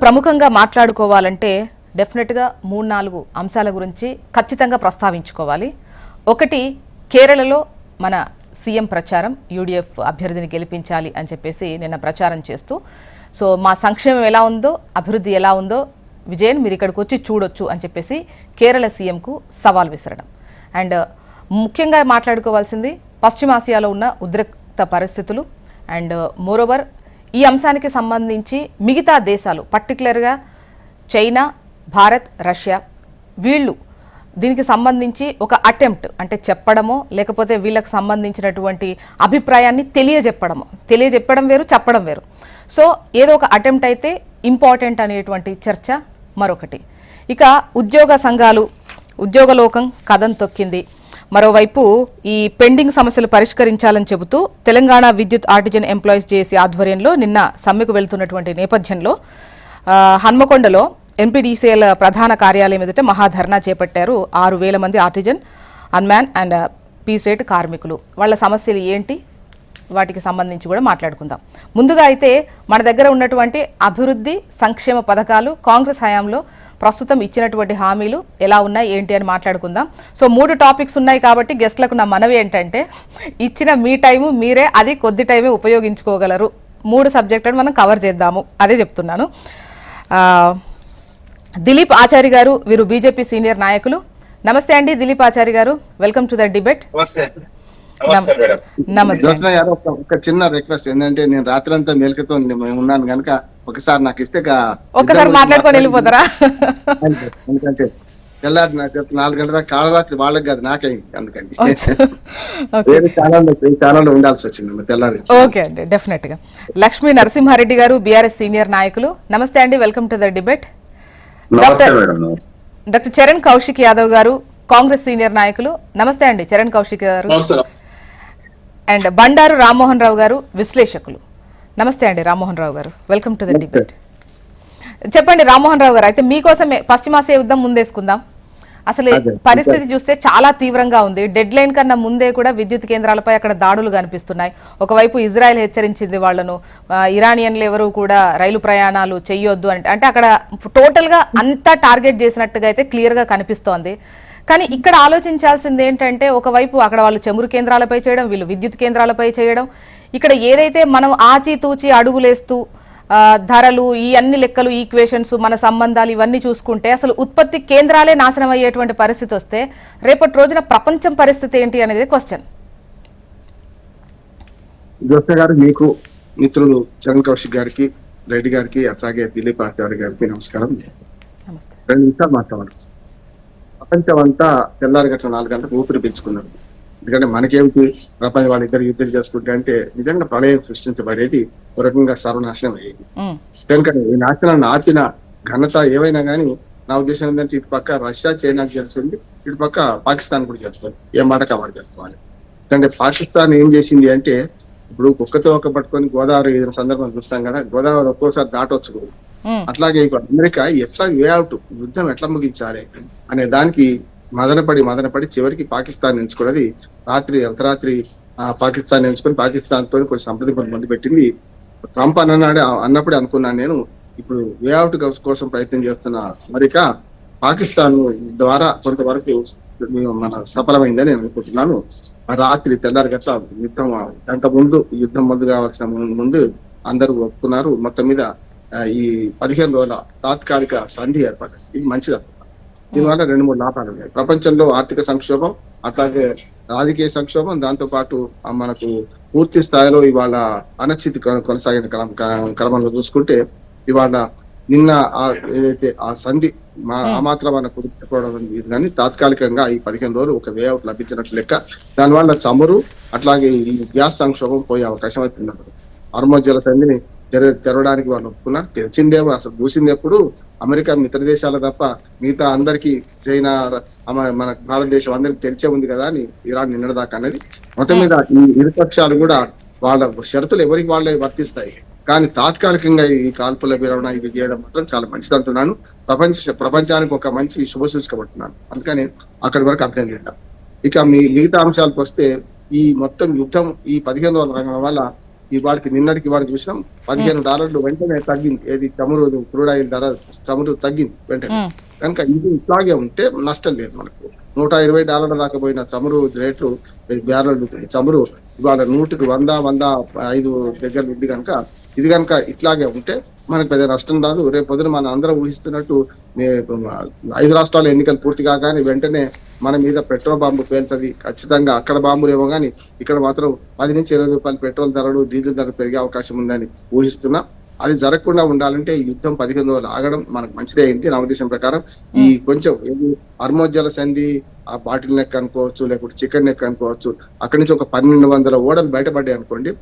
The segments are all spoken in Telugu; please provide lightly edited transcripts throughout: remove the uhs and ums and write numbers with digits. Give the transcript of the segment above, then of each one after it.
ప్రముఖంగా మాట్లాడుకోవాలంటే డెఫినెట్గా 3-4 అంశాల గురించి ఖచ్చితంగా ప్రస్తావించుకోవాలి. ఒకటి, కేరళలో మన సీఎం ప్రచారం, యూడీఎఫ్ అభ్యర్థిని గెలిపించాలి అని చెప్పేసి నిన్న ప్రచారం చేస్తూ, సో మా సంక్షేమం ఎలా ఉందో, అభివృద్ధి ఎలా ఉందో విజయన్ మీరు ఇక్కడికి వచ్చి చూడొచ్చు అని చెప్పేసి కేరళ సీఎంకు సవాల్ విసరడం. అండ్ ముఖ్యంగా మాట్లాడుకోవాల్సింది పశ్చిమాసియాలో ఉన్న ఉద్రిక్త పరిస్థితులు. అండ్ మోరోవర్ ఈ అంశానికి సంబంధించి మిగతా దేశాలు, పర్టికులర్గా చైనా, భారత్, రష్యా, వీళ్ళు దీనికి సంబంధించి ఒక అటెంప్ట్ అంటే చెప్పడమో లేకపోతే వీళ్ళకి సంబంధించినటువంటి అభిప్రాయాన్ని తెలియజెప్పడం వేరు, చెప్పడం వేరు. సో ఏదో ఒక అటెంప్ట్ అయితే ఇంపార్టెంట్ అనేటువంటి చర్చ మరొకటి. ఇక ఉద్యోగ సంఘాలు, ఉద్యోగలోకం కథం తొక్కింది. మరోవైపు ఈ పెండింగ్ సమస్యలు పరిష్కరించాలని చెబుతూ తెలంగాణ విద్యుత్ ఆర్టిజన్ ఎంప్లాయీస్ జేఏసీ ఆధ్వర్యంలో నిన్న సమ్మెకు వెళ్తున్నటువంటి నేపథ్యంలో హన్మకొండలో ఎంపీడీసీఎల్ ప్రధాన కార్యాలయం ఎదుట మహాధర్నా చేపట్టారు 6,000 మంది ఆర్టిజన్, అన్మ్యాన్ అండ్ పీస్ రేట్ కార్మికులు. వాళ్ళ సమస్యలు ఏంటి, వాటికి సంబంధించి కూడా మాట్లాడుకుందాం. ముందుగా అయితే మన దగ్గర ఉన్నటువంటి అభివృద్ధి సంక్షేమ పథకాలు, కాంగ్రెస్ హయాంలో ప్రస్తుతం ఇచ్చినటువంటి హామీలు ఎలా ఉన్నాయి ఏంటి అని మాట్లాడుకుందాం. సో 3 టాపిక్స్ ఉన్నాయి కాబట్టి గెస్ట్లకు నా మనవి ఏంటంటే, ఇచ్చిన మీ టైము మీరే, అది కొద్ది టైమే ఉపయోగించుకోగలరు. 3 సబ్జెక్టులను మనం కవర్ చేద్దాము, అదే చెప్తున్నాను. దిలీప్ ఆచారి గారు, వీరు బీజేపీ సీనియర్ నాయకులు. నమస్తే అండి దిలీప్ ఆచారి గారు, వెల్కమ్ టు ద డిబేట్. నమస్తే. ఒక చిన్న రిక్వెస్ట్ ఏంటంటే, నేను రాత్రి అంతా మేల్కతో ఉన్నాను కనుక ఒకసారి నాకు ఇస్తే ఒకసారి మాట్లాడుకొని వెళ్ళిపోతారా? ఎందుకంటే తెల్లారి 4 గంటల దాకా కాలరాత్రి వాళ్ళకి కాదు, నాకే. అందుకని వేరే ఛానల్లో ఉండాల్సి వచ్చింది తెల్లారి. ఓకే అండి, డెఫినెట్ గా. లక్ష్మీ నరసింహారెడ్డి గారు, బీఆర్ఎస్ సీనియర్ నాయకులు. నమస్తే అండి, welcome to the debate. Doctor Charan Kaushik Yadav గారు, కాంగ్రెస్ సీనియర్ నాయకులు. నమస్తే అండి చరణ్ కౌశిక్ గారు. అండ్ బండారు రామ్మోహన్ రావు గారు, విశ్లేషకులు. నమస్తే అండి రామ్మోహన్ రావు గారు, వెల్కమ్ టు ద డిబేట్. చెప్పండి రామ్మోహన్ రావు గారు, అయితే మీకోసమే పశ్చిమాసియా యుద్ధం ముందేసుకుందాం. అసలు పరిస్థితి చూస్తే చాలా తీవ్రంగా ఉంది. డెడ్ లైన్ కన్నా ముందే కూడా విద్యుత్ కేంద్రాలపై అక్కడ దాడులు కనిపిస్తున్నాయి. ఒకవైపు ఇజ్రాయెల్ హెచ్చరించింది వాళ్లను, ఇరానియన్లు ఎవరు కూడా రైలు ప్రయాణాలు చెయ్యొద్దు అంటే అక్కడ టోటల్గా అంతా టార్గెట్ చేసినట్టుగా అయితే క్లియర్గా కనిపిస్తోంది. కానీ ఇక్కడ ఆలోచించాల్సింది ఏంటంటే, ఒకవైపు అక్కడ వాళ్ళు చమురు కేంద్రాలపై చేయడం, వీళ్ళు విద్యుత్ కేంద్రాలపై చేయడం, ఇక్కడ ఏదైతే మనం ఆచితూచి అడుగులేస్తూ ధరలు, ఈ అన్ని లెక్కలు, ఈక్వేషన్స్, మన సంబంధాలు ఇవన్నీ చూసుకుంటే అసలు ఉత్పత్తి కేంద్రాలే నాశనం అయ్యేటువంటి పరిస్థితి వస్తే రేపటి రోజున ప్రపంచం పరిస్థితి ఏంటి అనేది క్వశ్చన్. జోస్న గారు, మీకు మిత్రులు చరణ్ కౌశిక్ గారికి, రెడ్డి గారికి, అట్లాగే దిలీప్ ఆచార్య గారికి నమస్కారం. 2 నిమిషాలు మాట్లాడారు. ప్రపంచం అంతా తెల్లారి గంటల 4 గంటలకు ఊపిరి పీల్చుకున్నారు. ఎందుకంటే మనకేమిటి, ప్రపంచ వాళ్ళిద్దరు యుద్ధం చేసుకుంటే అంటే నిజంగా ప్రళయం సృష్టించబడేది, ఒక రకంగా సర్వనాశనం అయ్యేది. కనుక ఈ నాశనాన్ని ఆపిన ఘనత ఏవైనా కానీ నా ఉద్దేశం ఏంటంటే, ఇటు పక్క రష్యా, చైనాకి చేస్తుంది, ఇటు పక్క పాకిస్తాన్ కూడా చేస్తుంది. ఏ మాట కావాలి చేసుకోవాలి. ఎందుకంటే పాకిస్తాన్ ఏం చేసింది అంటే, ఇప్పుడు కుక్కతో ఒక పట్టుకొని గోదావరి ఏదైనా సందర్భం చూస్తాం కదా, గోదావరి ఒక్కోసారి దాటొచ్చు. అట్లాగే ఇప్పుడు అమెరికా ఎట్లా వేఅవుట్ యుద్ధం ఎట్లా ముగించాలి అనే దానికి మదనపడి చివరికి పాకిస్తాన్ ఎంచుకున్నది. అర్ధరాత్రి పాకిస్తాన్ ఎంచుకొని పాకిస్తాన్ తో కొన్ని సంప్రదింపులు మొదలు పెట్టింది. ట్రంప్ అన్నప్పుడే అనుకున్నాను నేను, ఇప్పుడు వేఅవుట్ కోసం ప్రయత్నం చేస్తున్న అమెరికా పాకిస్తాన్ ద్వారా కొంతవరకు మన సఫలమైందని నేను అనుకుంటున్నాను. రాత్రి తెల్లారి గట్ల యుద్ధం గంట ముందు, యుద్ధం ముందు కావాల్సిన ముందు అందరూ ఒప్పుకున్నారు. మొత్తం మీద ఈ 15 రోజుల తాత్కాలిక సంధి ఏర్పడింది. ఇది మంచిది. దీనివల్ల 2-3 లాభాలు ఉన్నాయి. ప్రపంచంలో ఆర్థిక సంక్షోభం, అట్లాగే రాజకీయ సంక్షోభం, దాంతో పాటు మనకు పూర్తి స్థాయిలో ఇవాళ అనిశ్చితి కొనసాగిన క్రమంలో చూసుకుంటే, ఇవాళ నిన్న ఏదైతే ఆ సంధి ఆ మాత్రం మన కుదుర్చుకోవడం ఇది కానీ తాత్కాలికంగా ఈ 15 రోజులు ఒక వేఅవుట్ లభించినట్లు లెక్క. దానివల్ల చమురు, అట్లాగే ఈ గ్యాస్ సంక్షోభం పోయే అవకాశం అవుతుంది. హార్మోజ్ జల సంధిని తెరవడానికి వాళ్ళు ఒప్పుకున్నారు. తెరిచిందేమో, అసలు పూసింది ఎప్పుడు అమెరికా మిత్ర దేశాలు తప్ప మిగతా అందరికీ, చైనా, మన భారతదేశం అందరికి తెరిచే ఉంది కదా అని ఇరాన్ నిన్నదాకా అనేది. మొత్తం మీద ఈ ఇరుపక్షాలు కూడా వాళ్ళ షరతులు ఎవరికి వాళ్ళే వర్తిస్తాయి. కానీ తాత్కాలికంగా ఈ కాల్పుల విరమణ ఇవి చేయడం మాత్రం చాలా మంచిది అంటున్నాను. ప్రపంచానికి ఒక మంచి శుభసూచకమంటున్నాను. అందుకని అక్కడి వరకు అభినందిద్దాం. ఇక మిగతా అంశాలకు వస్తే, ఈ మొత్తం యుద్ధం ఈ 15 రోజుల రంగం వల్ల ఇవాడికి నిన్నటికి వాడికి చూసినాం $15 వెంటనే తగ్గింది. ఏది చమురు క్రూడ్ ఆయిల్ ధర చమురు తగ్గింది వెంటనే. కనుక ఇది ఇట్లాగే ఉంటే నష్టం లేదు మనకు. $120 దాకా పోయిన చమురు రేట్లు బ్యారెల్ చమురు ఇవాళ 100కి 105 దగ్గర ఉంది. కనుక ఇది కనుక ఇట్లాగే ఉంటే మనకు పెద్ద నష్టం రాదు. రేపు పొద్దున మనం అందరం ఊహిస్తున్నట్టు 5 రాష్ట్రాల ఎన్నికలు పూర్తి కాగానే వెంటనే మన మీద పెట్రోల్ బాంబు పేలుతుంది. ఖచ్చితంగా అక్కడ బాంబులు ఏమో కానీ ఇక్కడ మాత్రం 10 నుంచి 20 రూపాయలు పెట్రోల్ ధరలు డీజిల్ ధరలు పెరిగే అవకాశం ఉందని ఊహిస్తున్నా. అది జరగకుండా ఉండాలంటే ఈ యుద్ధం 15 రోజులు ఆగడం మనకు మంచిదే అయింది నా ఉద్దేశం ప్రకారం. ఈ కొంచెం హర్మోజ్ జల సంధి ఆ బాటిల్ నెక్ అనుకోవచ్చు, లేకపోతే చికెన్ నెక్ అనుకోవచ్చు, అక్కడి నుంచి ఒక 1200 ఓడలు బయటపడ్డాయి అనుకోండి.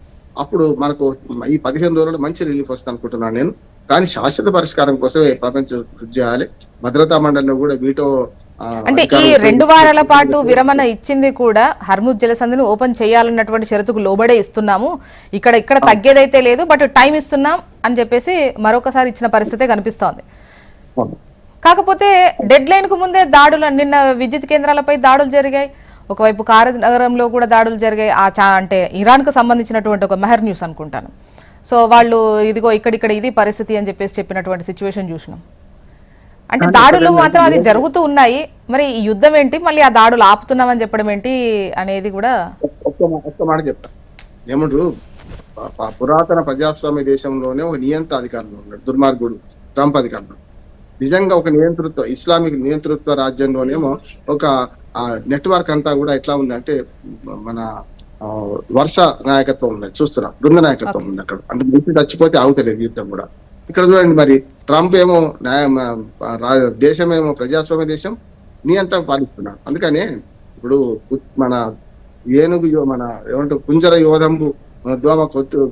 అప్పుడు మనకు ఈ 15 రోజులు మంచి రిలీఫ్ వస్తుంది అనుకుంటున్నాను నేను. కానీ శాశ్వత పరిష్కారం కోసమే ప్రపంచం కృషి చేయాలి. భద్రతా మండలిలో కూడా వీటో అంటే ఈ 2 వారాల పాటు విరమణ ఇచ్చింది కూడా హర్ముజ్ జలసంధిని ఓపెన్ చేయాలన్నటువంటి షరతుకు లోబడే ఇస్తున్నాము, ఇక్కడ తగ్గేదైతే లేదు, బట్ టైం ఇస్తున్నాం అని చెప్పేసి మరొకసారి ఇచ్చిన పరిస్థితే కనిపిస్తోంది. కాకపోతే డెడ్ లైన్ కు ముందే దాడులు, నిన్న విద్యుత్ కేంద్రాలపై దాడులు జరిగాయి, ఒకవైపు కారనగరంలో కూడా దాడులు జరిగాయి. అంటే ఇరాన్కు సంబంధించినటువంటి ఒక మెహర్ న్యూస్ అనుకుంటాను. సో వాళ్ళు ఇదిగో ఇక్కడ ఇది పరిస్థితి అని చెప్పేసి చెప్పినటువంటి సిచ్యువేషన్ చూసినాం. అంటే దాడులు మాత్రం అది జరుగుతూ ఉన్నాయి. మరి ఈ యుద్ధం ఏంటి, మళ్ళీ ఆ దాడులు ఆపుతున్నామని చెప్పడం ఏంటి అనేది కూడా ఒక్క మాట చెప్తా. ఏమంటారు, పురాతన ప్రజాస్వామ్య దేశంలోనే ఒక నియంత్ర అధికారులు ఉన్నాడు దుర్మార్గుడు ట్రంప్ అధికారులు. నిజంగా ఒక ఇస్లామిక్ నియంతృత్వ రాజ్యంలోనేమో ఒక నెట్వర్క్ అంతా కూడా ఎట్లా ఉందంటే మన వరుస నాయకత్వం ఉన్నది చూస్తున్నాం, బృంద నాయకత్వం ఉంది అక్కడ. అంటే మంచి చచ్చిపోతే ఆగుతలేదు యుద్ధం కూడా. ఇక్కడ చూడండి, మరి ట్రంప్ ఏమో దేశమేమో ప్రజాస్వామ్య దేశం, నియంత్రణ పాలిస్తున్నాడు. అందుకనే ఇప్పుడు మన ఏనుగు మన ఏమంటారు కుంజర యోధంబు దోమ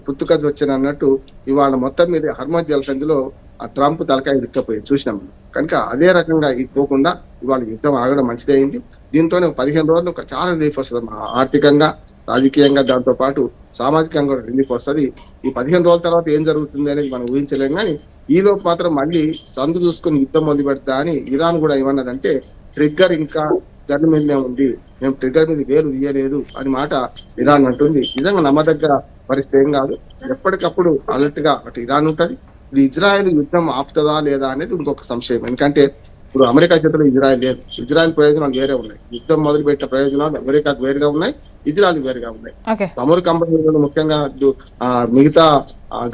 పుత్తుకది వచ్చిన అన్నట్టు ఇవాళ మొత్తం మీద హర్మోజ్ జలసంధిలో ఆ ట్రంప్ తలకాయ విక్కపోయి చూసినాం. కనుక అదే రకంగా ఇది పోకుండా ఇవాళ యుద్ధం ఆగడం మంచిదే అయింది. దీంతోనే 15 రోజులు చాలా రిలీఫ్ వస్తుంది ఆర్థికంగా, రాజకీయంగా, దాంతో పాటు సామాజికంగా కూడా రిలీఫ్ వస్తుంది. ఈ 15 రోజుల తర్వాత ఏం జరుగుతుంది అనేది మనం ఊహించలేము. కానీ ఈలోపు మాత్రం మళ్ళీ సందు చూసుకుని యుద్ధం మొదలు పెడతా అని ఇరాన్ కూడా ఏమన్నదంటే ట్రిగ్గర్ ఇంకా గన్ మీదనే ఉంది, మేము ట్రిగ్గర్ మీద వేలు తీయలేదు అని మాట ఇరాన్ అంటుంది. నిజంగా నమ్మదగ్గ పరిస్థితి ఏం కాదు. ఎప్పటికప్పుడు అలర్ట్ గా అటు ఇరాన్ ఉంటుంది. ఇప్పుడు ఇజ్రాయెల్ యుద్ధం ఆపుతుందా లేదా అనేది ఇంకొక సంశయం. ఎందుకంటే ఇప్పుడు అమెరికా చేతిలో ఇజ్రాయెల్ లేదు. ఇజ్రాయెల్ ప్రయోజనాలు వేరే ఉన్నాయి. యుద్ధం మొదలు పెట్టిన ప్రయోజనాలు అమెరికాకు వేరుగా ఉన్నాయి, ఇజ్రాయెల్ వేరుగా ఉన్నాయి. చమురు కంపెనీలు ముఖ్యంగా మిగతా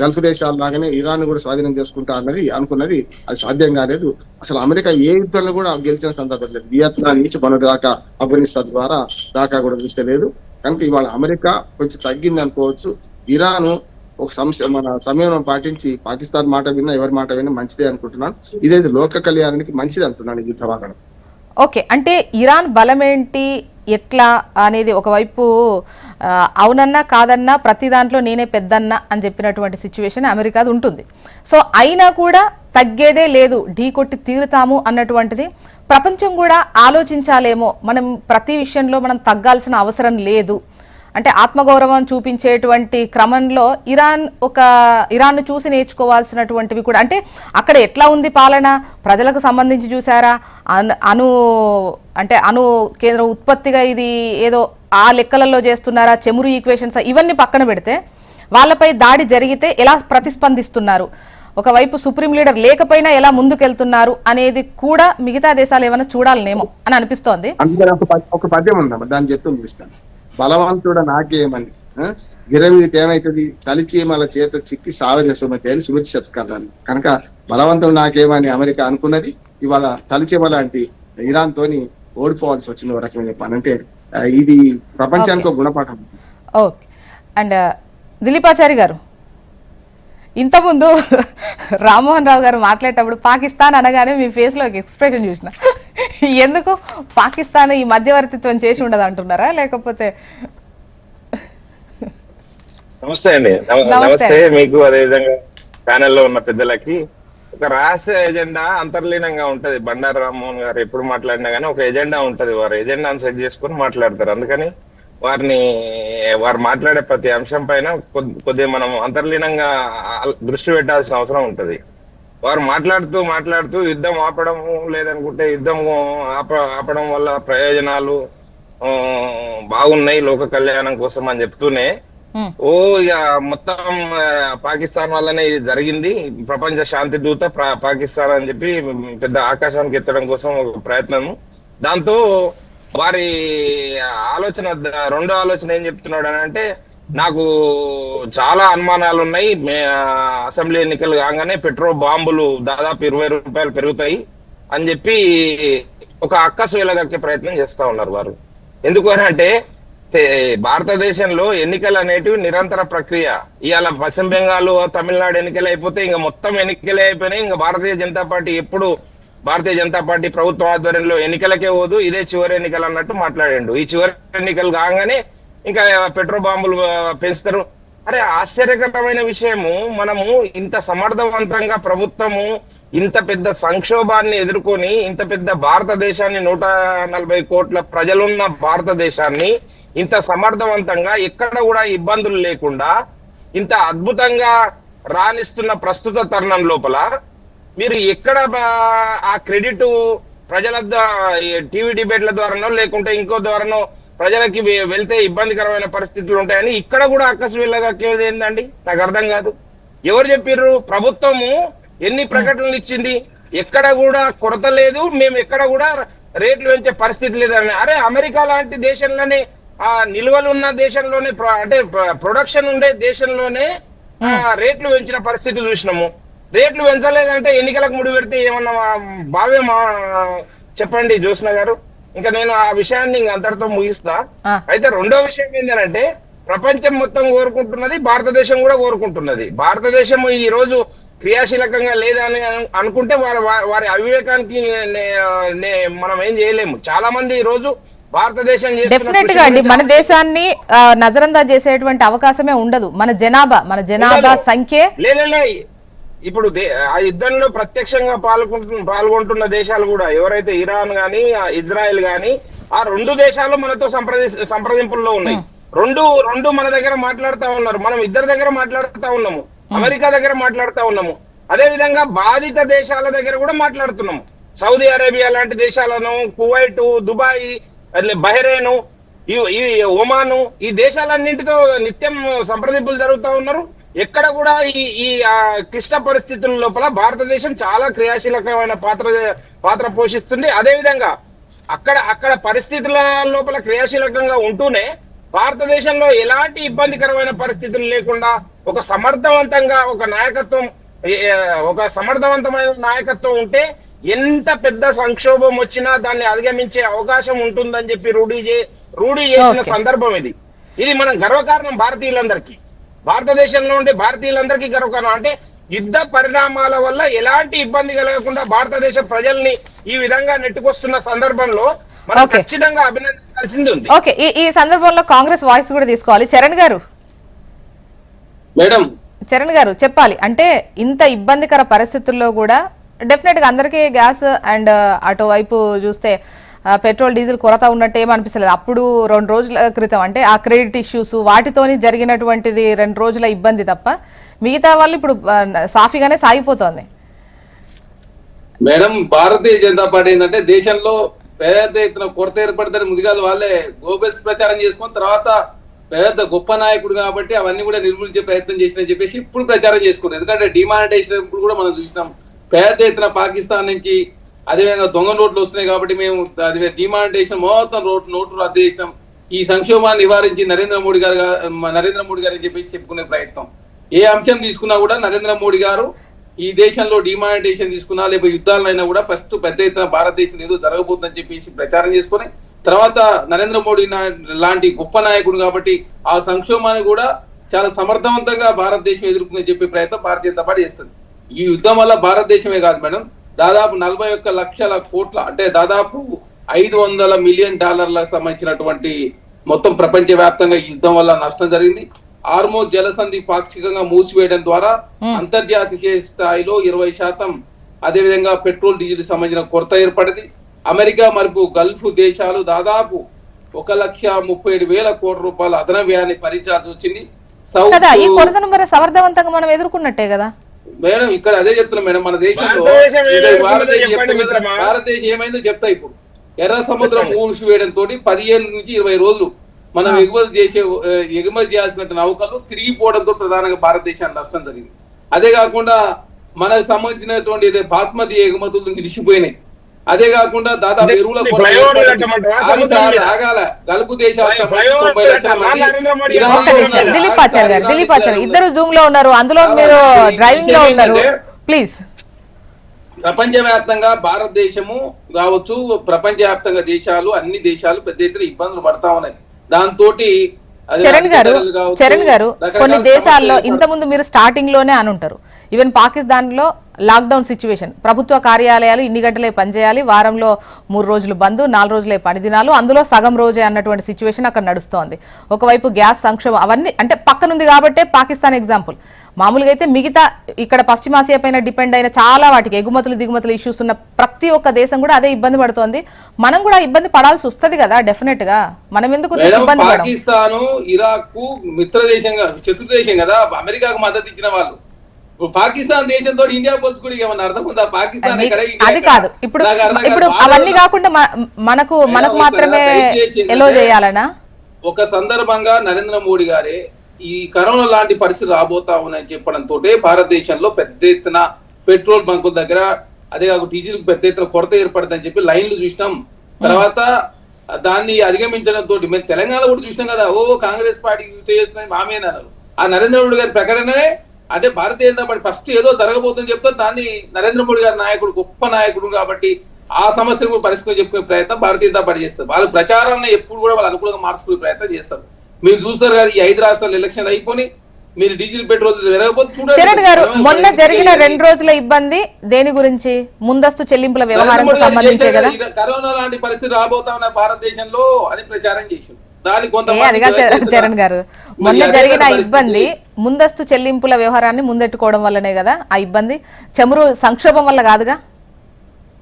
గల్ఫ్ దేశాల లాగానే ఇరాన్ కూడా స్వాధీనం చేసుకుంటా అన్నది అనుకున్నది, అది సాధ్యం కాలేదు. అసలు అమెరికా ఏ యుద్ధంలో కూడా గెలిచిన సందర్భం లేదు. వియత్నాం నుంచి మన దాకా, ఆఫ్ఘనిస్తాన్ ద్వారా దాకా కూడా చూస్తే లేదు. కనుక ఇవాళ అమెరికా కొంచెం తగ్గింది అనుకోవచ్చు. ఇరాన్ ఒక మన సమయం పాటించి పాకిస్తాన్ మాట విన్నా, ఎవరి మాట విన్నా మంచిదే అనుకుంటున్నాను. ఇదైతే లోక కళ్యాణానికి మంచిది అంటున్నాను ఈ యుద్ధం ఆగడం. ఓకే, అంటే ఇరాన్ బలం ఏంటి, ఎట్లా అనేది ఒకవైపు అవునన్నా కాదన్నా ప్రతి దాంట్లో నేనే పెద్దన్నా అని చెప్పినటువంటి సిచ్యువేషన్ అమెరికాది ఉంటుంది. సో అయినా కూడా తగ్గేదే లేదు, ఢీ కొట్టి తీరుతాము అన్నటువంటిది ప్రపంచం కూడా ఆలోచించాలేమో. మనం ప్రతి విషయంలో మనం తగ్గాల్సిన అవసరం లేదు, అంటే ఆత్మగౌరవం చూపించేటువంటి క్రమంలో ఇరాన్ను చూసి నేర్చుకోవాల్సినటువంటివి కూడా. అంటే అక్కడ ఎట్లా ఉంది పాలన, ప్రజలకు సంబంధించి చూసారా, అణు కేంద్ర ఉత్పత్తిగా ఇది ఏదో ఆ లెక్కలలో చేస్తున్నారా, చెమురు ఈక్వేషన్స్ ఇవన్నీ పక్కన పెడితే వాళ్ళపై దాడి జరిగితే ఎలా ప్రతిస్పందిస్తున్నారు, ఒకవైపు సుప్రీం లీడర్ లేకపోయినా ఎలా ముందుకెళ్తున్నారు అనేది కూడా మిగతా దేశాలు ఏమైనా చూడాలనేమో అని అనిపిస్తోంది. ఒక పద్యం ఉందా దాన్ని చెప్తుంది, బలవంతుడు నాకేమని గిరవీకి ఏమైతుంది చలిచీమల చేత చిక్కి సావని సుమతి అని సుమతి చెప్తాను. కనుక బలవంతుడు నాకేమని అమెరికా అనుకున్నది ఇవాళ చలిచీమ లాంటి ఇరాన్ తోని ఓడిపోవాల్సి వచ్చింది. ఒక రకంగా చెప్పాలంటే ఇది ప్రపంచానికి ఒక గుణపాఠం. ఓకే, అండ్ దిలీపాచారి గారు, ఇంతకుముందు రామ్మోహన్ రావు గారు మాట్లాడేటప్పుడు పాకిస్తాన్ అనగానే మీ ఫేస్లో ఒక ఎక్స్ప్రెషన్ చూసిన, ఎందుకు పాకిస్తాన్ ఈ మధ్యవర్తిత్వం చేసి ఉండదు అంటున్నారా, లేకపోతే? నమస్తే అండి. నమస్తే మీకు, అదేవిధంగా ప్యానెల్లో ఉన్న పెద్దలకి. ఒక రహస్య ఎజెండా అంతర్లీనంగా ఉంటది. బండారు రామ్మోహన్ గారు ఎప్పుడు మాట్లాడినా కానీ ఒక ఎజెండా ఉంటది, వారు ఎజెండాను సెట్ చేసుకుని మాట్లాడతారు. అందుకని వారు మాట్లాడే ప్రతి అంశం పైన కొద్దిగా మనం అంతర్లీనంగా దృష్టి పెట్టాల్సిన అవసరం ఉంటది. వారు మాట్లాడుతూ యుద్ధం ఆపడం లేదనుకుంటే యుద్ధం ఆపడం వల్ల ప్రయోజనాలు బాగున్నాయి లోక కళ్యాణం కోసం అని చెప్తూనే ఓ ఇక మొత్తం పాకిస్తాన్ వల్లనే ఇది జరిగింది, ప్రపంచ శాంతి దూత పాకిస్తాన్ అని చెప్పి పెద్ద ఆకాశానికి ఎత్తడం కోసం ఒక ప్రయత్నం. దాంతో వారి ఆలోచన, రెండో ఆలోచన ఏం చెప్తున్నాడు అని అంటే, నాకు చాలా అనుమానాలు ఉన్నాయి, అసెంబ్లీ ఎన్నికలు కాగానే పెట్రోల్ బాంబులు దాదాపు 20 రూపాయలు పెరుగుతాయి అని చెప్పి ఒక అక్కసు వెలగక్కే ప్రయత్నం చేస్తా ఉన్నారు వారు. ఎందుకు అని అంటే భారతదేశంలో ఎన్నికలు అనేటివి నిరంతర ప్రక్రియ. ఇవాళ పశ్చిమ బెంగాల్, తమిళనాడు ఎన్నికలు అయిపోతే ఇంకా మొత్తం ఎన్నికలే అయిపోయినాయి. ఇంకా భారతీయ జనతా పార్టీ ఎప్పుడు భారతీయ జనతా పార్టీ ప్రభుత్వం ఆధ్వర్యంలో ఎన్నికలకే పోదు, ఇదే చివరి ఎన్నికలు అన్నట్టు మాట్లాడాడు. ఈ చివరి ఎన్నికలు కాగానే ఇంకా పెట్రోల్ బాంబులు పెంచుతారు. అరే ఆశ్చర్యకరమైన విషయము, మనము ఇంత సమర్థవంతంగా ప్రభుత్వము ఇంత పెద్ద సంక్షోభాన్ని ఎదుర్కొని, ఇంత పెద్ద భారతదేశాన్ని 140 కోట్ల ప్రజలున్న భారతదేశాన్ని ఇంత సమర్థవంతంగా ఎక్కడ కూడా ఇబ్బందులు లేకుండా ఇంత అద్భుతంగా రాణిస్తున్న ప్రస్తుత తరుణం లోపల మీరు ఎక్కడ ఆ క్రెడిట్ ప్రజల టీవీ డిబేట్ల ద్వారానో లేకుంటే ఇంకో ద్వారానో ప్రజలకి వెళ్తే ఇబ్బందికరమైన పరిస్థితులు ఉంటాయని ఇక్కడ కూడా అక్కసు వెళ్ళగక్కేది ఏందండి? నాకు అర్థం కాదు. ఎవరు చెప్పిర్రు? ప్రభుత్వము ఎన్ని ప్రకటనలు ఇచ్చింది, ఎక్కడ కూడా కొరత లేదు, మేము ఎక్కడ కూడా రేట్లు పెంచే పరిస్థితి లేదని. అరే అమెరికా లాంటి దేశంలోనే, ఆ నిల్వలు ఉన్న దేశంలోనే, అంటే ప్రొడక్షన్ ఉండే దేశంలోనే రేట్లు పెంచిన పరిస్థితి చూసినాము. రేట్లు పెంచలేదంటే ఎన్నికలకు ముడి పెడితే ఏమన్నా బావే చెప్పండి జ్యోత్స్న గారు. ఇంకా నేను ఆ విషయాన్ని అంతటితో ముగిస్తా. అయితే రెండో విషయం ఏంటంటే, ప్రపంచం మొత్తం కోరుకుంటున్నది, భారతదేశం కూడా కోరుకుంటున్నది. భారతదేశం ఈ రోజు క్రియాశీలకంగా లేదని అనుకుంటే వారి అవివేకానికి మనం ఏం చేయలేము. చాలా మంది ఈ రోజు భారతదేశం డెఫినెట్ గా అండి మన దేశాన్ని నజరందా చేసేటువంటి అవకాశమే ఉండదు. మన జనాభా సంఖ్య ఇప్పుడు ఆ యుద్ధంలో ప్రత్యక్షంగా పాల్గొంటున్న దేశాలు కూడా ఎవరైతే ఇరాన్ గాని, ఇజ్రాయెల్ గాని, ఆ రెండు దేశాలు మనతో సంప్రదింపుల్లో ఉన్నాయి. రెండు మన దగ్గర మాట్లాడుతా ఉన్నారు. మనం ఇద్దరి దగ్గర మాట్లాడుతా ఉన్నాము, అమెరికా దగ్గర మాట్లాడుతా ఉన్నాము. అదే విధంగా బాధిత దేశాల దగ్గర కూడా మాట్లాడుతున్నాము. సౌదీ అరేబియా లాంటి దేశాలను, కువైట్, దుబాయ్, బహ్రెయిన్, ఈ ఒమాను, ఈ దేశాలన్నింటితో నిత్యం సంప్రదింపులు జరుగుతూ ఉన్నారు. ఎక్కడ కూడా ఈ క్లిష్ట పరిస్థితుల లోపల భారతదేశం చాలా క్రియాశీలకమైన పాత్ర పోషిస్తుంది. అదే విధంగా అక్కడ పరిస్థితుల లోపల క్రియాశీలకంగా ఉంటూనే భారతదేశంలో ఎలాంటి ఇబ్బందికరమైన పరిస్థితులు లేకుండా ఒక సమర్థవంతమైన నాయకత్వం ఉంటే ఎంత పెద్ద సంక్షోభం వచ్చినా దాన్ని అధిగమించే అవకాశం ఉంటుందని చెప్పి రూఢీ చేసిన సందర్భం ఇది మనం గర్వకారణం భారతీయులందరికీ. భారతదేశంలో ఉండే భారతీయులందరికీ గర్వకారణం. అంటే యుద్ధ పరిణామాల వల్ల ఎలాంటి ఇబ్బంది కలగకుండా భారతదేశ ప్రజల్ని ఈ విధంగా నెట్టుకొస్తున్న సందర్భంలో మనం ఖచ్చితంగా అభినందించాల్సింది ఉంది. ఓకే, ఈ సందర్భంలో కాంగ్రెస్ వాయిస్ కూడా తీసుకోవాలి. చరణ్ గారు చెప్పాలి. అంటే ఇంత ఇబ్బందికర పరిస్థితుల్లో కూడా డెఫినెట్ గా అందరికీ గ్యాస్ అండ్ అటువైపు చూస్తే పెట్రోల్ డీజిల్ కొరత ఉన్నట్టు ఏమనిపిస్తలేదు. అప్పుడు 2 రోజుల క్రితం అంటే ఆ క్రెడిట్ ఇష్యూస్ వాటితోని జరిగినటువంటిది 2 రోజుల ఇబ్బంది తప్ప మిగతా వాళ్ళు ఇప్పుడు సాఫీగానే సాగిపోతోంది. మేడం, భారతీయ జనతా పార్టీ ఏంటంటే దేశంలో పెద్ద ఎత్తున కొరత ఏర్పడతారు ముందుగాలు వాళ్ళే గోబెల్స్ ప్రచారం చేసుకుని తర్వాత పెద్ద గొప్ప నాయకుడు కాబట్టి అవన్నీ కూడా నిర్మూలించే ప్రయత్నం చేసినని చెప్పేసి ఇప్పుడు ప్రచారం చేసుకున్నారు. ఎందుకంటే డిమానిటైజేషన్ ఇప్పుడు కూడా మనం చూసినాం, పెద్ద ఎత్తున పాకిస్తాన్ నుంచి అదేవిధంగా దొంగ నోట్లు వస్తున్నాయి కాబట్టి మేము అది డిమానిటైజేషన్ మొత్తం నోట్లు రద్దు చేసినాం. ఈ సంక్షోభాన్ని నివారించి నరేంద్ర మోడీ గారు అని చెప్పేసి చెప్పుకునే ప్రయత్నం. ఏ అంశం తీసుకున్నా కూడా నరేంద్ర మోడీ గారు ఈ దేశంలో డిమానిటైజేషన్ తీసుకున్నా లేకపోతే యుద్ధాలైనా కూడా ఫస్ట్ పెద్ద ఎత్తున భారతదేశం ఏదో జరగబోతుందని చెప్పేసి ప్రచారం చేసుకుని తర్వాత నరేంద్ర మోడీ లాంటి గొప్ప నాయకుడు కాబట్టి ఆ సంక్షోభాన్ని కూడా చాలా సమర్థవంతంగా భారతదేశం ఎదుర్కొందని చెప్పే ప్రయత్నం భారతీయ జనతా పార్టీ చేస్తుంది. ఈ యుద్ధం వల్ల భారతదేశమే కాదు మేడం, దాదాపు 41 లక్షల కోట్ల అంటే దాదాపు $500 మిలియన్ సంబంధించినటువంటి మొత్తం ప్రపంచ వ్యాప్తంగా ఈ యుద్ధం వల్ల నష్టం జరిగింది. హార్మోజ్ జలసంధి పాక్షికంగా మూసివేయడం ద్వారా అంతర్జాతీయ స్థాయిలో 20% అదేవిధంగా పెట్రోల్ డీజిల్ సంబంధించిన కొరత ఏర్పడింది. అమెరికా మరియు గల్ఫ్ దేశాలు దాదాపు 1,37,000 కోట్ల రూపాయల అదన వ్యయాన్ని భరించాల్సి వచ్చింది. ఈ కొరతను మరి సమర్థవంతంగా మనం ఎదుర్కొన్నట్టే కదా మేడం, ఇక్కడ అదే చెప్తున్నాం మేడం. మన దేశంలో భారతదేశం ఏమైందో చెప్తా. ఇప్పుడు ఎర్ర సముద్రం మూసివేయడం తోటి 15 నుంచి 20 రోజులు మనం ఎగుమతి చేయాల్సిన నౌకలు తిరిగిపోవడంతో ప్రధానంగా భారతదేశానికి నష్టం జరిగింది. అదే కాకుండా మనకు సంబంధించినటువంటి బాస్మతి ఎగుమతులు నిలిచిపోయినాయి. అదే కాకుండా దాదాపు ఎరువుల ఆగాల గల్ఫ్ దేశాలకు దిలీప్ ఆచార్య ఇద్దరు జూమ్ లో ఉన్నారు, అందులో మీరు డ్రైవింగ్ లో ఉన్నారు, ప్లీజ్. ప్రపంచవ్యాప్తంగా భారతదేశము కావచ్చు, ప్రపంచవ్యాప్తంగా దేశాలు అన్ని దేశాలు పెద్ద ఎత్తున ఇబ్బందులు పడతా ఉన్నాయి. దాంతో చరణ్ గారు కొన్ని దేశాల్లో ఇంతకుముందు మీరు స్టార్టింగ్ లోనే అని ఉంటారు, ఈవెన్ పాకిస్తాన్ లో లాక్డౌన్ సిచ్యువేషన్, ప్రభుత్వ కార్యాలయాలు ఇన్ని గంటలే పనిచేయాలి, వారంలో 3 రోజులు బంద్, 4 రోజులే పని దినాలు, అందులో సగం రోజే అన్నటువంటి సిచ్యువేషన్ అక్కడ నడుస్తోంది. ఒకవైపు గ్యాస్ సంక్షోభం, అవన్నీ అంటే పక్కనుంది కాబట్టే పాకిస్తాన్ ఎగ్జాంపుల్. మామూలుగా అయితే మిగతా ఇక్కడ పశ్చిమాసియా పైన డిపెండ్ అయిన చాలా వాటికి ఎగుమతులు దిగుమతులు ఇష్యూస్ ఉన్న ప్రతి ఒక్క దేశం కూడా అదే ఇబ్బంది పడుతోంది. మనం కూడా ఇబ్బంది పడాల్సి వస్తుంది కదా డెఫినెట్ గా. మనం ఎందుకు ఇబ్బంది పడడం? పాకిస్తాన్ ఇరాక్ మిత్ర దేశంగా శత్రు దేశం కదా, అమెరికాకు మద్దతు ఇచ్చిన వాళ్ళు. పాకిస్తాన్ దేశంతో ఇండియా పోల్చుకుని ఏమన్నా అర్థం ఉందా? పాకిస్తాన్ అది కాదు. ఇప్పుడు అవన్నీ కాకుండా మనకు మాత్రమే ఎలో చేయాలనా? ఒక సందర్భంగా నరేంద్ర మోడీ గారే ఈ కరోనా లాంటి పరిస్థితులు రాబోతా ఉన్నాయని చెప్పడంతో భారతదేశంలో పెద్ద ఎత్తున పెట్రోల్ బంకుల దగ్గర, అదే కాకుండా డీజిల్ పెద్ద ఎత్తున కొరత ఏర్పడుతుందని చెప్పి లైన్లు చూసినాం. తర్వాత దాన్ని అధిగమించడంతో మేము తెలంగాణ కూడా చూసినాం కదా, కాంగ్రెస్ పార్టీ చేస్తున్నది మామేనన్నారు. ఆ నరేంద్ర మోడీ గారి ప్రకటననే అంటే భారతీయ జనతా పార్టీ ఫస్ట్ ఏదో జరగబోతుందని చెప్తే దాన్ని నరేంద్ర మోడీ గారి నాయకుడు గొప్ప నాయకుడు కాబట్టి ఆ సమస్యను కూడా పరిష్కరించే చెప్పుకునే ప్రయత్నం భారతీయ జనతా పార్టీ చేస్తారు. వాళ్ళ ప్రచారాన్ని ఎప్పుడు కూడా వాళ్ళు అనుకూలంగా మార్చుకునే ప్రయత్నం చేస్తారు. మీరు చూస్తారు కదా, ఈ 5 రాష్ట్రాలు ఎలక్షన్ అయిపోయి మీరు డీజిల్ పెట్రోల్ జరగబోతుంది చూడండి. చరణ్ గారు, మొన్న జరిగిన 2 రోజుల ఇబ్బంది దేని గురించి? ముందస్తు చెల్లింపుల వ్యవహారం సంబంధించే కదా. కరోనా లాంటి పరిస్థితి రాబోతా ఉన్న భారతదేశంలో అని ప్రచారం చేసింది. చరణ్ గారు, మొన్న జరిగిన ఇబ్బంది ముందస్తు చెల్లింపుల వ్యవహారాన్ని ముందెట్టుకోవడం వల్లనే కదా ఆ ఇబ్బంది, చమురు సంక్షోభం వల్ల కాదుగా.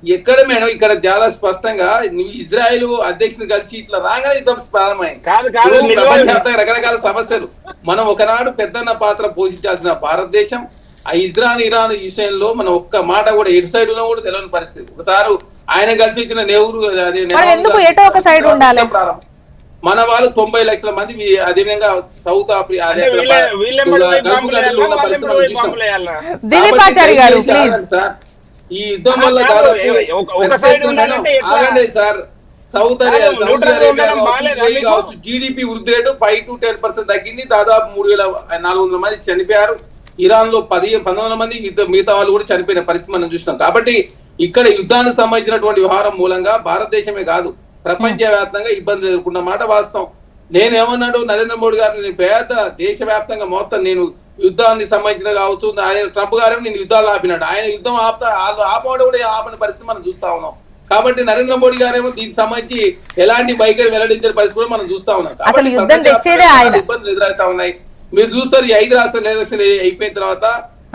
ఎక్కడ మేడం, ఇక్కడ చాలా స్పష్టంగా నువ్వు ఇజ్రాయెల్ అధ్యక్షుని కలిసి ఇట్లా రాగానే యుద్ధం ప్రారంభమైంది. రకరకాల సమస్యలు. మనం ఒకనాడు పెద్దన్న పాత్ర పోషించాల్సిన భారతదేశం ఆ ఇరాన్ విషయంలో మనం ఒక్క మాట కూడా ఎటు సైడ్ ఉన్నా కూడా తెలియని పరిస్థితి. ఒకసారి ఆయన కలిసి ఇచ్చిన నెహ్రూ ప్రారంభం. మన వాళ్ళు 90 లక్షల మంది, అదేవిధంగా సౌత్ ఆఫ్రికా ఈ యుద్ధం వల్ల ఆగండి సార్, సౌదీ అరేబియా కావచ్చు జీడిపి వృద్ధి రేటు 5 to 10% తగ్గింది. దాదాపు 3,400 మంది చనిపోయారు. ఇరాన్ లో 19 మంది, మిగతా వాళ్ళు కూడా చనిపోయిన పరిస్థితి మనం చూసినాం. కాబట్టి ఇక్కడ యుద్ధానికి సంబంధించినటువంటి వ్యవహారం మూలంగా భారతదేశమే కాదు ప్రపంచవ్యాప్తంగా ఇబ్బందులు ఎదుర్కొన్న మాట వాస్తవం. నేనేమన్నాడు నరేంద్ర మోడీ గారు, నేను పేద దేశవ్యాప్తంగా మొత్తం నేను యుద్ధానికి సంబంధించిన కావచ్చు, ఆయన ట్రంప్ గారేమో నేను యుద్ధాలు ఆపినాడు. ఆయన యుద్ధం ఆపడం కూడా ఆపని పరిస్థితి మనం చూస్తా ఉన్నాం. కాబట్టి నరేంద్ర మోడీ గారేమో దీనికి సంబంధించి ఎలాంటి వైఖరి వెల్లడించిన పరిస్థితి కూడా మనం చూస్తా ఉన్నాం. ఇబ్బందులు ఎదురవుతా ఉన్నాయి. మీరు చూస్తారు, ఈ 5 రాష్ట్రాల ఎలక్షన్ అయిపోయిన తర్వాత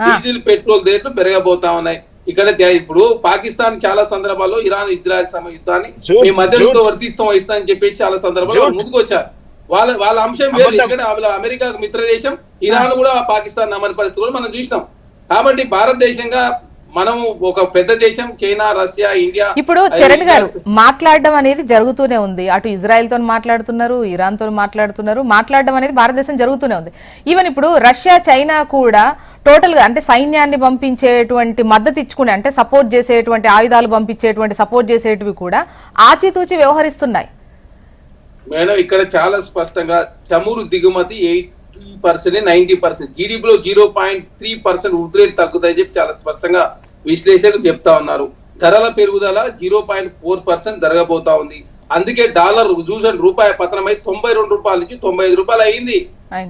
డీజిల్ పెట్రోల్ రేట్లు పెరగబోతా ఉన్నాయి. ఇక్కడ ఇప్పుడు పాకిస్తాన్ చాలా సందర్భాల్లో ఇరాన్ ఇజ్రాయెల్ యుద్ధాన్ని మీ మధ్యలో వర్తిత్వం వహిస్తానని చెప్పేసి చాలా సందర్భాల్లో ముందుకు వచ్చారు. వాళ్ళ అంశం వేరు. ఎందుకంటే అమెరికాకు మిత్ర దేశం, ఇరాన్ కూడా పాకిస్తాన్ నమ్మని పరిస్థితి కూడా మనం చూసినాం. కాబట్టి భారతదేశంగా మనం ఒక పెద్ద దేశం, చైనా, రష్యా, ఇండియా. ఇప్పుడు చరణ్ గారు, మాట్లాడడం అనేది జరుగుతూనే ఉంది. అటు ఇజ్రాయెల్ తో మాట్లాడుతున్నారు, ఇరాన్ తో మాట్లాడడం అనేది భారతదేశం జరుగుతూనే ఉంది. ఈవెన్ ఇప్పుడు రష్యా, చైనా కూడా టోటల్ గా అంటే సైన్యాన్ని పంపించేటువంటి మద్దతు ఇచ్చుకునే, అంటే సపోర్ట్ చేసేటువంటి ఆయుధాలు పంపించేటువంటి సపోర్ట్ చేసేటివి కూడా ఆచితూచి వ్యవహరిస్తున్నాయి. మేడం, ఇక్కడ చాలా స్పష్టంగా చమురు దిగుమతి 80%, 90%, జీడీపీలో 0.3% వృద్ధి రేటు తగ్గుతాయని చెప్పి చాలా స్పష్టంగా విశ్లేషకులు చెప్తా ఉన్నారు. ధరల పెరుగుదల 0.4% జరగబోతా ఉంది. అందుకే డాలర్ చూసిన రూపాయి పతనమై 92 రూపాయల నుంచి 95 రూపాయలు అయింది.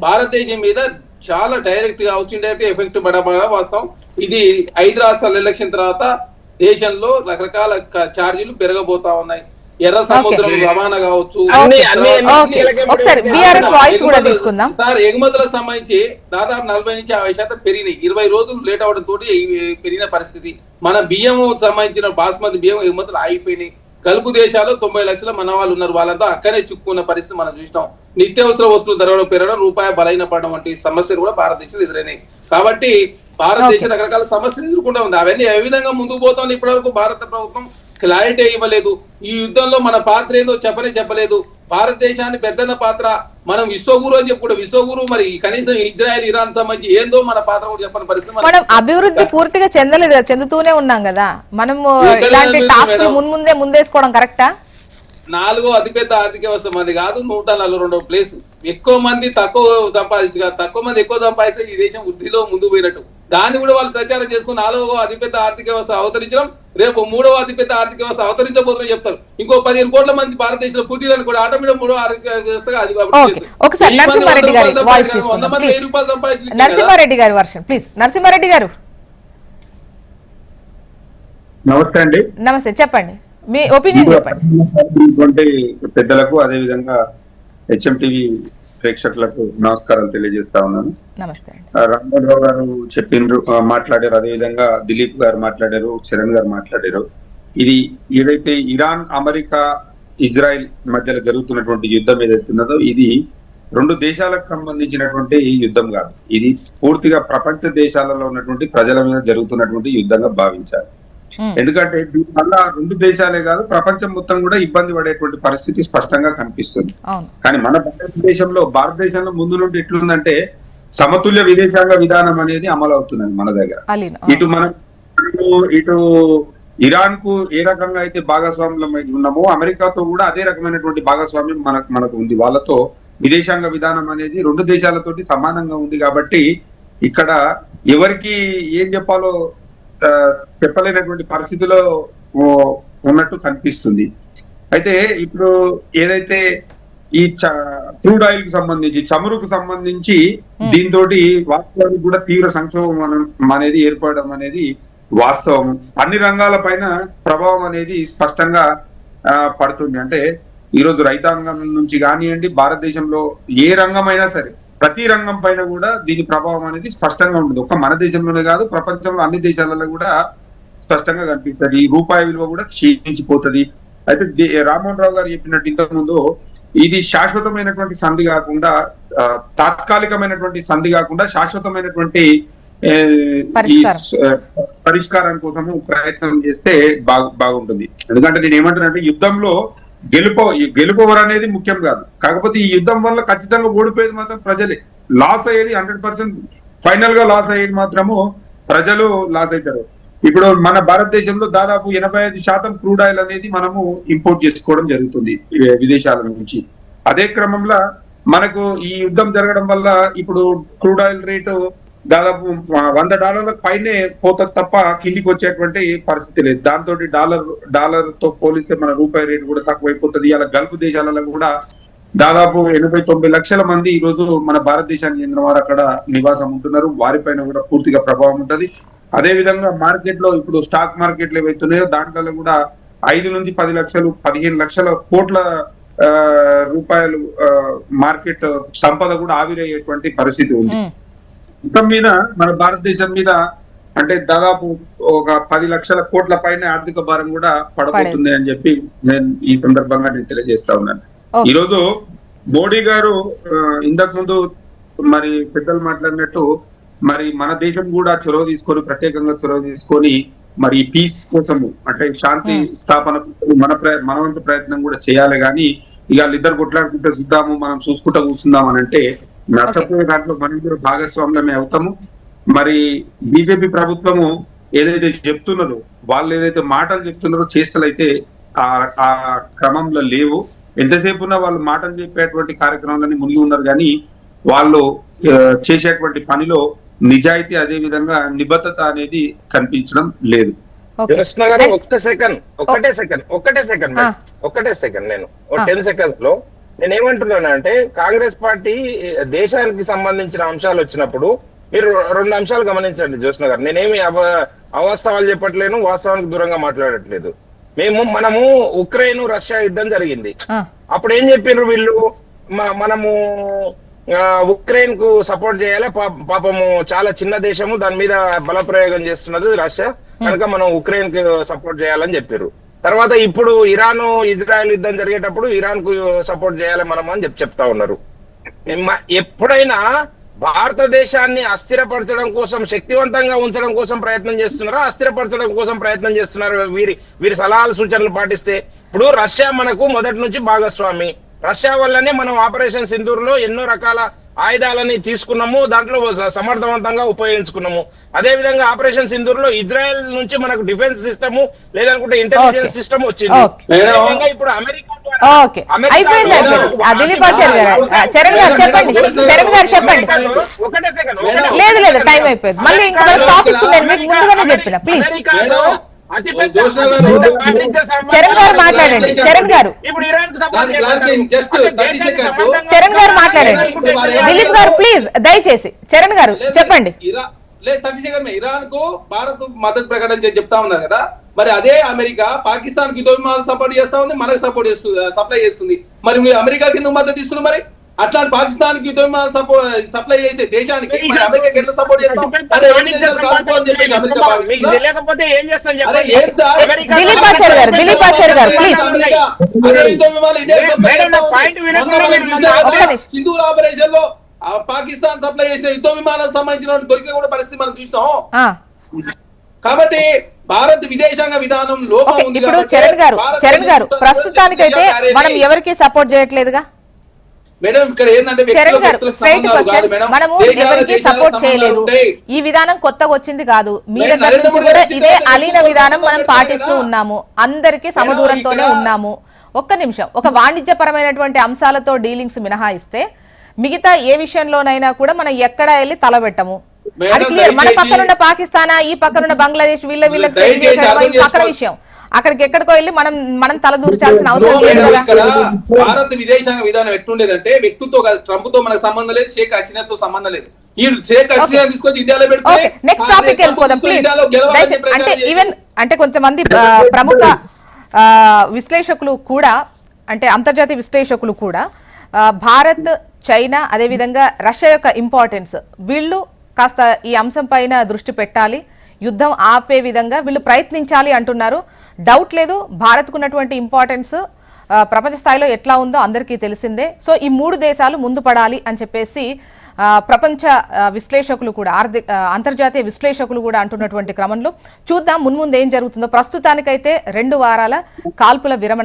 భారతదేశం మీద చాలా డైరెక్ట్ గా వచ్చి ఇండైరెక్ట్ ఎఫెక్ట్ పడబడ వాస్తవం. ఇది 5 రాష్ట్రాల ఎలక్షన్ తర్వాత దేశంలో రకరకాల ఛార్జీలు పెరగబోతా ఉన్నాయి. ఎర్ర సముద్రం రవాణా కావచ్చు, సార్ ఎగుమతులకు సంబంధించి దాదాపు 40 నుంచి 50% పెరిగినాయి. 20 రోజులు లేట్ అవడం తోటి పెరిగిన పరిస్థితి. మన బియ్యం సంబంధించిన బాస్మతి బియ్యం ఎగుమతులు ఆగిపోయినాయి. గల్ఫ్ దేశాలు 90 లక్షల మన వాళ్ళు ఉన్నారు, వాళ్ళంతా అక్కడే చిక్కుకున్న పరిస్థితి మనం చూసినాం. నిత్యావసర వస్తువులు ధరలు పెరగడం, రూపాయి బలైన పడడం వంటి సమస్యలు కూడా భారతదేశంలో ఎదురైనాయి. కాబట్టి భారతదేశం రకరకాల సమస్యలు ఎదుర్కొంటూ ఉంది. అవన్నీ ఏ విధంగా ముందుకు పోతుంది ఇప్పటి వరకు భారత ప్రభుత్వం క్లారిటీ ఇవ్వలేదు. ఈ యుద్ధంలో మన పాత్ర ఏందో చెప్పలేదు. భారతదేశాన్ని పెద్దన్న పాత్ర, మనం విశ్వగురు అని చెప్పుకుంటే విశ్వగురు, మరి కనీసం ఇజ్రాయెల్ ఇరాన్ సంబంధించి ఏందో మన పాత్ర కూడా చెప్పని పరిస్థితి. మనం అభివృద్ధి పూర్తిగా చెందలేదు కదా, చెందుతూనే ఉన్నాం కదా. మనము ఇలాంటి టాస్క్ ముందేసుకోవడం కరెక్టా? 4వ అతిపెద్ద ఆర్థిక వ్యవస్థ మంది కాదు, 142వ ప్లేస్. ఎక్కువ మంది తక్కువ సంపాదించు కాదు, తక్కువ మంది ఎక్కువ సంపాదిస్తే ఈ దేశం వృద్ధిలో ముందుకు పోయినట్టు. దాన్ని కూడా వాళ్ళు ప్రచారం చేసుకుని 4వ అతిపెద్ద ఆర్థిక వ్యవస్థ అవతరించడం, రేపు 3వ అతిపెద్ద ఆర్థిక వ్యవస్థ అవతరించబోతుందని చెప్తారు. ఇంకో 15 కోట్ల మంది భారతదేశంలో పుట్టినని కూడా ఆటోమేటిక్ 3వ ఆర్థిక వ్యవస్థగా అది. ఒకసారి నరసింహారెడ్డి గారి వాయిస్ తీసుకుందాం. నరసింహారెడ్డి గారి వర్షన్ ప్లీజ్. నరసింహారెడ్డి గారు నమస్తే అండి. నమస్తే, చెప్పండి మీ ఒపీనియన్ చెప్పండి. పెద్దలకు అదే విధంగా హెచ్ఎంటీవీ ప్రేక్షకులకు నమస్కారాలు తెలియజేస్తా ఉన్నాను. నమస్తే అండి. రామ్మోహన్ గారు చెప్పిండ్రు, మాట్లాడారు, అదే విధంగా దిలీప్ గారు మాట్లాడారు, చరణ్ గారు మాట్లాడారు. ఇది ఏదైతే ఇరాన్, అమెరికా, ఇజ్రాయెల్ మధ్యలో జరుగుతున్నటువంటి యుద్ధం ఏదైతే ఉన్నదో ఇది 2 దేశాలకు సంబంధించినటువంటి యుద్ధం కాదు. ఇది పూర్తిగా ప్రపంచ దేశాలలో ఉన్నటువంటి ప్రజల మీద జరుగుతున్నటువంటి యుద్ధంగా భావించాలి. ఎందుకంటే దీని వల్ల 2 దేశాలే కాదు, ప్రపంచం మొత్తం కూడా ఇబ్బంది పడేటువంటి పరిస్థితి స్పష్టంగా కనిపిస్తుంది. కానీ మన భారతదేశంలో ముందు నుండి ఎట్లుందంటే సమతుల్య విదేశాంగ విధానం అనేది అమలు అవుతుందండి మన దగ్గర. ఇటు ఇరాన్ కు ఏ రకంగా అయితే భాగస్వామ్యం ఉన్నామో అమెరికాతో కూడా అదే రకమైనటువంటి భాగస్వామ్యం మనకు ఉంది. వాళ్ళతో విదేశాంగ విధానం అనేది 2 దేశాలతోటి సమానంగా ఉంది. కాబట్టి ఇక్కడ ఎవరికి ఏం చెప్పాలో చెప్పలేనటువంటి పరిస్థితిలో ఉన్నట్టు కనిపిస్తుంది. అయితే ఇప్పుడు ఏదైతే ఈ క్రూడ్ ఆయిల్ కి సంబంధించి, చమురుకు సంబంధించి దీంతో వాస్తవానికి కూడా తీవ్ర సంక్షోభం అనేది ఏర్పడడం అనేది వాస్తవం. అన్ని రంగాల పైన ప్రభావం అనేది స్పష్టంగా పడుతుంది. అంటే ఈరోజు రైతాంగం నుంచి కానివ్వండి, భారతదేశంలో ఏ రంగమైనా సరే ప్రతి రంగం పైన కూడా దీని ప్రభావం అనేది స్పష్టంగా ఉంటుంది. ఒక్క మన దేశంలోనే కాదు, ప్రపంచంలో అన్ని దేశాలలో కూడా స్పష్టంగా కనిపిస్తుంది. ఈ రూపాయి విలువ కూడా క్షీణించిపోతుంది. అయితే రామ్మోహన్ రావు గారు చెప్పినట్టు ఇంతకు ముందు ఇది శాశ్వతమైనటువంటి సంధి కాకుండా, తాత్కాలికమైనటువంటి సంధి కాకుండా శాశ్వతమైనటువంటి పరిష్కారం కోసము ప్రయత్నం చేస్తే బాగుంటుంది. ఎందుకంటే నేను ఏమంటానంటే యుద్ధంలో గెలుపవరు అనేది ముఖ్యం కాదు. కాకపోతే ఈ యుద్ధం వల్ల ఖచ్చితంగా ఓడిపోయేది మాత్రం ప్రజలే. లాస్ అయ్యేది 100%, ఫైనల్ గా లాస్ అయ్యేది మాత్రము ప్రజలు లాస్ అవుతారు. ఇప్పుడు మన భారతదేశంలో దాదాపు 85% క్రూడ్ ఆయిల్ అనేది మనము ఇంపోర్ట్ చేసుకోవడం జరుగుతుంది విదేశాల నుంచి. అదే క్రమంలో మనకు ఈ యుద్ధం జరగడం వల్ల ఇప్పుడు క్రూడ్ ఆయిల్ రేటు దాదాపు $100 పైనే పోతుంది తప్ప కిందికి వచ్చేటువంటి పరిస్థితి లేదు. దాంతో డాలర్ తో పోలిస్తే మన రూపాయి రేటు కూడా తక్కువైపోతుంది. ఇలా గల్ఫ్ దేశాలలో కూడా దాదాపు 89 లక్షల మంది ఈ రోజు మన భారతదేశానికి చెందిన వారు అక్కడ నివాసం ఉంటున్నారు. వారిపైన కూడా పూర్తిగా ప్రభావం ఉంటుంది. అదే విధంగా మార్కెట్ లో ఇప్పుడు స్టాక్ మార్కెట్లు ఏవైతున్నాయో దాంట్లో కూడా 5 నుంచి 10 లక్షలు 15 లక్షల కోట్ల రూపాయలు మార్కెట్ సంపద కూడా ఆవిరయ్యేటువంటి పరిస్థితి ఉంది. మొత్తం మీద మన భారతదేశం మీద అంటే దాదాపు ఒక 10 లక్షల కోట్ల పైన ఆర్థిక భారం కూడా పడబోతుంది అని చెప్పి నేను ఈ సందర్భంగా నేను తెలియజేస్తా ఉన్నాను. ఈరోజు మోడీ గారు ఇంతకు ముందు మరి పెద్దలు మాట్లాడినట్టు మరి మన దేశం కూడా ప్రత్యేకంగా చొరవ తీసుకొని మరి పీస్ కోసము అంటే శాంతి స్థాపన మన వంతు ప్రయత్నం కూడా చేయాలి. కానీ ఇక వాళ్ళిద్దరు కొట్లాడుకుంటే చూద్దాము, మనం చూసుకుంటా కూర్చుందాం అని అంటే నష్టపోయే దాంట్లో మనం కూడా భాగస్వామ్యమే అవుతాము. మరి బీజేపీ ప్రభుత్వము ఏదైతే చెప్తున్నారో, వాళ్ళు ఏదైతే మాటలు చెప్తున్నారో చేష్టలు అయితే ఆ క్రమంలో లేవు. ఎంతసేపు ఉన్నా వాళ్ళు మాటలు చెప్పేటువంటి కార్యక్రమాలని మునిగి ఉన్నారు. కానీ వాళ్ళు చేసేటువంటి పనిలో నిజాయితీ, అదే విధంగా నిబద్ధత అనేది కనిపించడం లేదు. ఒకటే సెకండ్ నేను 10 సెకండ్స్ లో నేనేమంటున్నానంటే, కాంగ్రెస్ పార్టీ దేశానికి సంబంధించిన అంశాలు వచ్చినప్పుడు మీరు 2 అంశాలు గమనించండి జ్యోత్స్న గారు. నేనేమి అవాస్తవాలు చెప్పట్లేను, వాస్తవానికి దూరంగా మాట్లాడట్లేదు. మనము ఉక్రెయిన్ రష్యా యుద్ధం జరిగింది, అప్పుడు ఏం చెప్పినారు వీళ్ళు, మనము ఉక్రెయిన్ కు సపోర్ట్ చేయాలి, పాపము చాలా చిన్న దేశము, దాని మీద బలప్రయోగం చేస్తున్నది రష్యా, కనుక మనం ఉక్రెయిన్ కు సపోర్ట్ చేయాలని చెప్పారు. తర్వాత ఇప్పుడు ఇరాన్ ఇజ్రాయెల్ యుద్ధం జరిగేటప్పుడు ఇరాన్ కు సపోర్ట్ చేయాలి మనం అని చెప్తా ఉన్నారు. ఎప్పుడైనా భారతదేశాన్ని అస్థిరపరచడం కోసం, శక్తివంతంగా ఉంచడం కోసం ప్రయత్నం చేస్తున్నారా, అస్థిరపరచడం కోసం ప్రయత్నం చేస్తున్నారు వీరి సలహాలు సూచనలు పాటిస్తే? ఇప్పుడు రష్యా మనకు మొదటి నుంచి భాగస్వామి. రష్యా వల్లనే మనం ఆపరేషన్ సింధూర్ లో ఎన్నో రకాల ఆయుధాలని తీసుకున్నాము, దాంట్లో సమర్థవంతంగా ఉపయోగించుకున్నాము. అదే విధంగా ఆపరేషన్ సింధూర్ లో ఇజ్రాయెల్ నుంచి మనకు డిఫెన్స్ సిస్టమ్ లేదనుకుంటే ఇంటెలిజెన్స్ సిస్టమ్ వచ్చింది. ఇప్పుడు అమెరికా ఒకటే సెకండ్ లేదు టైం అయిపోయింది. మళ్ళీ ఇంకా టాపిక్స్ నేను మీకు ముందుగానే చెప్పిన. ప్లీజ్ చరణ్ గారు మాట్లాడండి. చరణ్ గారు మాట్లాడండి. దిలీప్ గారు ప్లీజ్ దయచేసి చరణ్ గారు చెప్పండి. ఇరాన్ కు భారత్ మద్దతు ప్రకటన చెప్తా ఉన్నారు కదా, మరి అదే అమెరికా పాకిస్తాన్ కి యుద్ధ విమానాలు సపోర్ట్ చేస్తా ఉంది, మనకు సపోర్ట్ చేస్తుంది, సప్లై చేస్తుంది. మరి మీరు అమెరికా కింద మద్దతు ఇస్తున్నారు? మరి అట్లాంటి పాకిస్తాన్ కి యుద్ధ విమానాలు సప్లై చేసే దేశానికి అమెరికా ఎట్లా సపోర్ట్ చేస్తాం? సింధూర్ ఆపరేషన్ లో పాకిస్తాన్ సప్లై చేసిన యుద్ధ విమానాలకు సంబంధించిన దొరికే కూడా పరిస్థితి మనం చూసినాం. కాబట్టి భారత్ విదేశాంగ విధానం లోపం ఉంది. ఇప్పుడు చరణ్ గారు ప్రస్తుతానికైతే మనం ఎవరికి సపోర్ట్ చేయట్లేదుగా మేడం. ఇక్కడ ఏంటంటే మనము ఎవరికి సపోర్ట్ చేయలేదు. ఈ విధానం కొత్తగా వచ్చింది కాదు, మీ దగ్గర నుంచి కూడా ఇదే అలీన విధానం మనం పాటిస్తూ ఉన్నాము, అందరికీ సమదూరంతోనే ఉన్నాము. ఒక్క నిమిషం, ఒక వాణిజ్యపరమైనటువంటి అంశాలతో డీలింగ్స్ మినహాయిస్తే మిగతా ఏ విషయంలోనైనా కూడా మనం ఎక్కడ వెళ్ళి తలబెట్టము. అది క్లియర్. మన పక్కనున్న పాకిస్తానా, ఈ పక్కనున్న బంగ్లాదేశ్, వీళ్ళకి పక్కన విషయం. అక్కడికి ఎక్కడికో వెళ్ళి మనం తలదూర్చాల్సిన అవసరం లేదు కదా. భారత విదేశాంగ విధానం ఎట్లుండేదంటే వ్యక్తితో కాదు, ట్రంప్ తో మనకు సంబంధం లేదు, షేక్ హసీనాతో సంబంధం లేదు. ఈ షేక్ హసీనా తీసుకొచ్చి ఇండియాలో పెడితే నెక్స్ట్ టాపిక్ వెళ్ళిపోదాం ప్లీజ్. అంటే ఈవెన్ అంటే కొంతమంది ప్రముఖ విశ్లేషకులు కూడా, అంటే అంతర్జాతీయ విశ్లేషకులు కూడా భారత్, చైనా, అదేవిధంగా రష్యా యొక్క ఇంపార్టెన్స్, వీళ్ళు కాస్త ఈ అంశం పైన దృష్టి పెట్టాలి, యుద్ధం ఆపే విధంగా వీళ్ళు ప్రయత్నించాలి అంటున్నారు. డౌట్ లేదు, భారత్కు ఉన్నటువంటి ఇంపార్టెన్స్ ప్రపంచ స్థాయిలో ఎట్లా ఉందో అందరికీ తెలిసిందే. సో ఈ మూడు దేశాలు ముందు పడాలి అని చెప్పేసి ప్రపంచ విశ్లేషకులు కూడా, అంతర్జాతీయ విశ్లేషకులు కూడా అంటున్నటువంటి క్రమంలో చూద్దాం మున్ముందు ఏం జరుగుతుందో. ప్రస్తుతానికైతే 2 వారాల కాల్పుల విరమణ